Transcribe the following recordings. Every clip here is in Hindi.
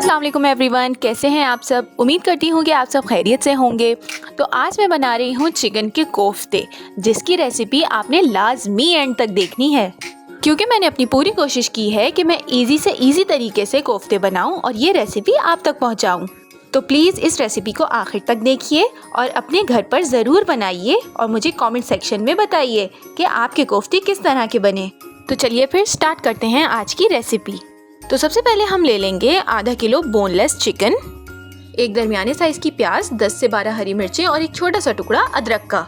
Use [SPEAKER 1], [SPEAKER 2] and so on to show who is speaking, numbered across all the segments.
[SPEAKER 1] अस्सलाम वालेकुम एवरीवन, कैसे हैं आप सब। उम्मीद करती हूँ कि आप सब खैरियत से होंगे। तो आज मैं बना रही हूँ चिकन के कोफ्ते, जिसकी रेसिपी आपने लाजमी एंड तक देखनी है, क्योंकि मैंने अपनी पूरी कोशिश की है कि मैं इजी से इजी तरीके से कोफ्ते बनाऊँ और ये रेसिपी आप तक पहुँचाऊँ। तो प्लीज़ इस रेसिपी को आखिर तक देखिए और अपने घर पर ज़रूर बनाइए और मुझे कमेंट सेक्शन में बताइए कि आपके कोफ्ते किस तरह के बने। तो चलिए फिर स्टार्ट करते हैं आज की रेसिपी। तो सबसे पहले हम ले लेंगे आधा किलो बोनलेस चिकन, एक दरमियाने साइज़ की प्याज, 10 से 12 हरी मिर्चें और एक छोटा सा टुकड़ा अदरक का,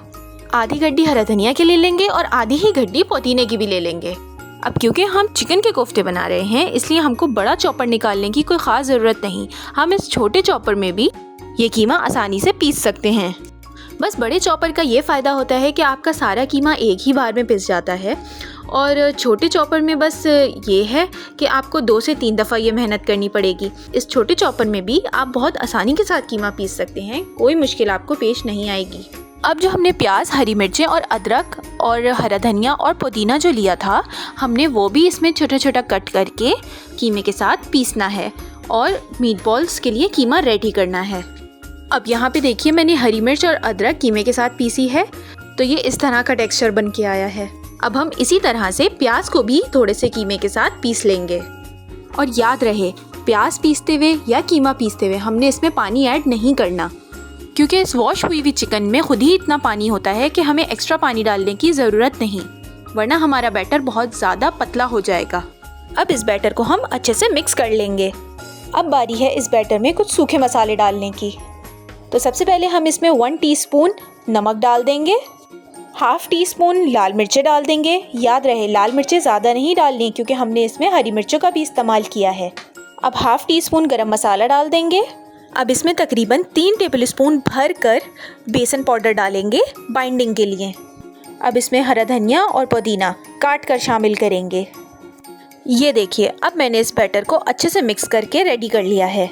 [SPEAKER 1] आधी गड्डी हरा धनिया के ले लेंगे और आधी ही गड्डी पुदीने की भी ले लेंगे। अब क्योंकि हम चिकन के कोफ्ते बना रहे हैं इसलिए हमको बड़ा चॉपर निकालने की कोई ख़ास ज़रूरत नहीं। हम इस छोटे चॉपर में भी ये कीमा आसानी से पीस सकते हैं। बस बड़े चॉपर का ये फ़ायदा होता है कि आपका सारा कीमा एक ही बार में पिस जाता है, और छोटे चॉपर में बस ये है कि आपको 2 से 3 दफ़ा ये मेहनत करनी पड़ेगी। इस छोटे चॉपर में भी आप बहुत आसानी के साथ कीमा पीस सकते हैं, कोई मुश्किल आपको पेश नहीं आएगी। अब जो हमने प्याज, हरी मिर्चें और अदरक और हरा धनिया और पुदीना जो लिया था, हमने वो भी इसमें छोटा छोटा कट करके कीमे के साथ पीसना है और मीट बॉल्स के लिए कीमा रेडी करना है। अब यहाँ पे देखिए मैंने हरी मिर्च और अदरक कीमे के साथ पीसी है, तो ये इस तरह का टेक्सचर बन के आया है। अब हम इसी तरह से प्याज को भी थोड़े से कीमे के साथ पीस लेंगे। और याद रहे, प्याज पीसते हुए या कीमा पीसते हुए हमने इसमें पानी ऐड नहीं करना, क्योंकि इस वॉश हुई हुई चिकन में खुद ही इतना पानी होता है कि हमें एक्स्ट्रा पानी डालने की ज़रूरत नहीं, वरना हमारा बैटर बहुत ज़्यादा पतला हो जाएगा। अब इस बैटर को हम अच्छे से मिक्स कर लेंगे। अब बारी है इस बैटर में कुछ सूखे मसाले डालने की। तो सबसे पहले हम इसमें 1 टीस्पून नमक डाल देंगे, ½ टीस्पून लाल मिर्चें डाल देंगे। याद रहे लाल मिर्चें ज़्यादा नहीं डालनी क्योंकि हमने इसमें हरी मिर्चों का भी इस्तेमाल किया है। अब ½ टीस्पून गरम मसाला डाल देंगे। अब इसमें तकरीबन 3 टेबलस्पून भर कर बेसन पाउडर डालेंगे बाइंडिंग के लिए। अब इसमें हरा धनिया और पुदीना काट कर शामिल करेंगे। ये देखिए, अब मैंने इस बैटर को अच्छे से मिक्स करके रेडी कर लिया है।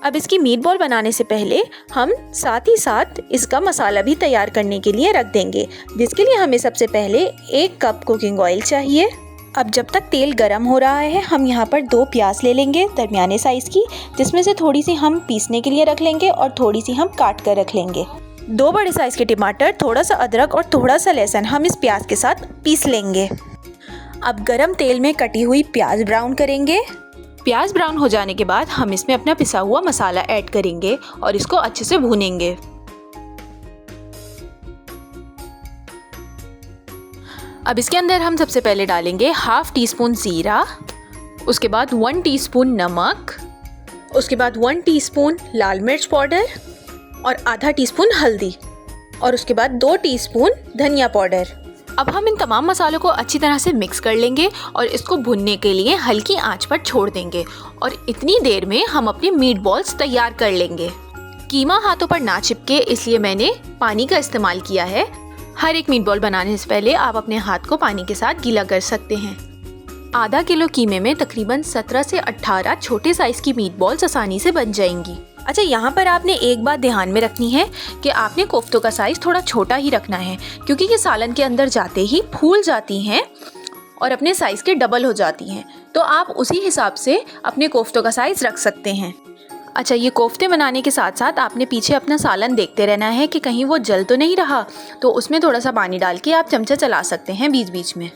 [SPEAKER 1] अब इसकी मीट बॉल बनाने से पहले हम साथ ही साथ इसका मसाला भी तैयार करने के लिए रख देंगे, जिसके लिए हमें सबसे पहले 1 कप कुकिंग ऑयल चाहिए। अब जब तक तेल गरम हो रहा है हम यहाँ पर 2 प्याज ले लेंगे दरमियाने साइज़ की, जिसमें से थोड़ी सी हम पीसने के लिए रख लेंगे और थोड़ी सी हम काट कर रख लेंगे। 2 बड़े साइज़ के टमाटर, थोड़ा सा अदरक और थोड़ा सा लहसुन हम इस प्याज के साथ पीस लेंगे। अब गरम तेल में कटी हुई प्याज ब्राउन करेंगे। प्याज ब्राउन हो जाने के बाद हम इसमें अपना पिसा हुआ मसाला ऐड करेंगे और इसको अच्छे से भूनेंगे। अब इसके अंदर हम सबसे पहले डालेंगे ½ टीस्पून ज़ीरा, उसके बाद 1 टीस्पून नमक, उसके बाद 1 टीस्पून लाल मिर्च पाउडर और आधा टीस्पून हल्दी, और उसके बाद 2 टीस्पून धनिया पाउडर। अब हम इन तमाम मसालों को अच्छी तरह से मिक्स कर लेंगे और इसको भुनने के लिए हल्की आंच पर छोड़ देंगे, और इतनी देर में हम अपनी मीट बॉल्स तैयार कर लेंगे। कीमा हाथों पर ना चिपके इसलिए मैंने पानी का इस्तेमाल किया है। हर एक मीट बॉल बनाने से पहले आप अपने हाथ को पानी के साथ गीला कर सकते हैं। आधा किलो कीमे में तकरीबन 17 से 18 छोटे साइज़ की मीट बॉल्स आसानी से बन जाएंगी। अच्छा, यहाँ पर आपने एक बात ध्यान में रखनी है कि आपने कोफ्तों का साइज़ थोड़ा छोटा ही रखना है, क्योंकि ये सालन के अंदर जाते ही फूल जाती हैं और अपने साइज़ के डबल हो जाती हैं। तो आप उसी हिसाब से अपने कोफ्तों का साइज़ रख सकते हैं। अच्छा, ये कोफ्ते बनाने के साथ साथ आपने पीछे अपना सालन देखते रहना है कि कहीं वो जल तो नहीं रहा, तो उसमें थोड़ा सा पानी डाल के आप चमचा चला सकते हैं बीच बीच में।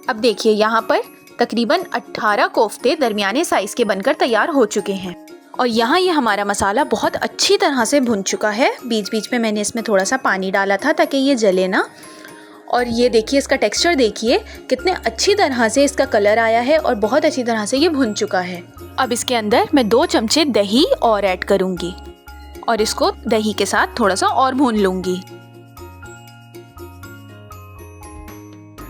[SPEAKER 1] अब देखिए यहाँ पर तकरीबन 18 कोफ्ते दरमियाने साइज़ के बनकर तैयार हो चुके हैं, और यहाँ ये हमारा मसाला बहुत अच्छी तरह से भुन चुका है। बीच बीच में मैंने इसमें थोड़ा सा पानी डाला था ताकि ये जले ना। और ये देखिए इसका टेक्सचर देखिए कितने अच्छी तरह से इसका कलर आया है और बहुत अच्छी तरह से ये भुन चुका है। अब इसके अंदर मैं 2 चमचे दही और ऐड करूँगी और इसको दही के साथ थोड़ा सा और भून लूँगी।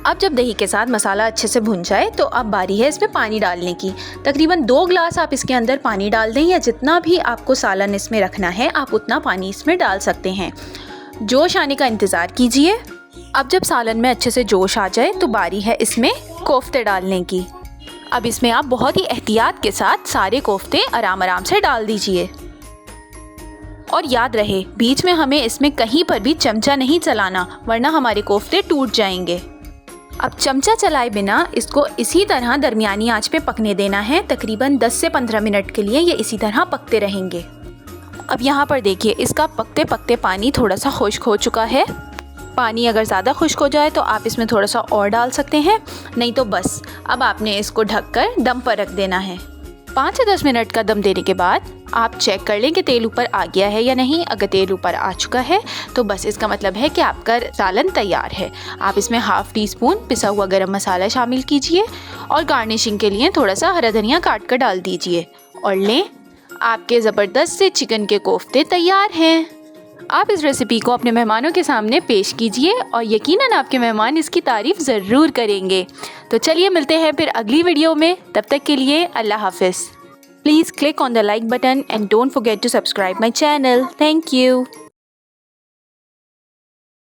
[SPEAKER 1] अब जब दही के साथ मसाला अच्छे से भुन जाए तो अब बारी है इसमें पानी डालने की। तकरीबन 2 गिलास आप इसके अंदर पानी डाल दें, या जितना भी आपको सालन इसमें रखना है आप उतना पानी इसमें डाल सकते हैं। जोश आने का इंतज़ार कीजिए। अब जब सालन में अच्छे से जोश आ जाए तो बारी है इसमें कोफ्ते डालने की। अब इसमें आप बहुत ही एहतियात के साथ सारे कोफ्ते आराम आराम से डाल दीजिए, और याद रहे बीच में हमें इसमें कहीं पर भी चमचा नहीं चलाना, वरना हमारे कोफ्ते टूट जाएंगे। अब चमचा चलाए बिना इसको इसी तरह दरमियानी आंच पे पकने देना है। तकरीबन 10 से 15 मिनट के लिए ये इसी तरह पकते रहेंगे। अब यहाँ पर देखिए इसका पकते पकते पानी थोड़ा सा खुश्क हो चुका है। पानी अगर ज़्यादा खुश्क हो जाए तो आप इसमें थोड़ा सा और डाल सकते हैं, नहीं तो बस अब आपने इसको ढककर दम पर रख देना है। 5 से 10 मिनट का दम देने के बाद आप चेक कर लें कि तेल ऊपर आ गया है या नहीं। अगर तेल ऊपर आ चुका है तो बस इसका मतलब है कि आपका सालन तैयार है। आप इसमें ½ टीस्पून पिसा हुआ गरम मसाला शामिल कीजिए और गार्निशिंग के लिए थोड़ा सा हरा धनिया काट कर डाल दीजिए और लें, आपके ज़बरदस्त से चिकन के कोफ्ते तैयार हैं। आप इस रेसिपी को अपने मेहमानों के सामने पेश कीजिए और यकीनन आपके मेहमान इसकी तारीफ़ ज़रूर करेंगे। तो चलिए मिलते हैं फिर अगली वीडियो में। तब तक के लिए अल्लाह हाफ़िज़। Please click on the like button and don't forget to subscribe my channel. Thank you.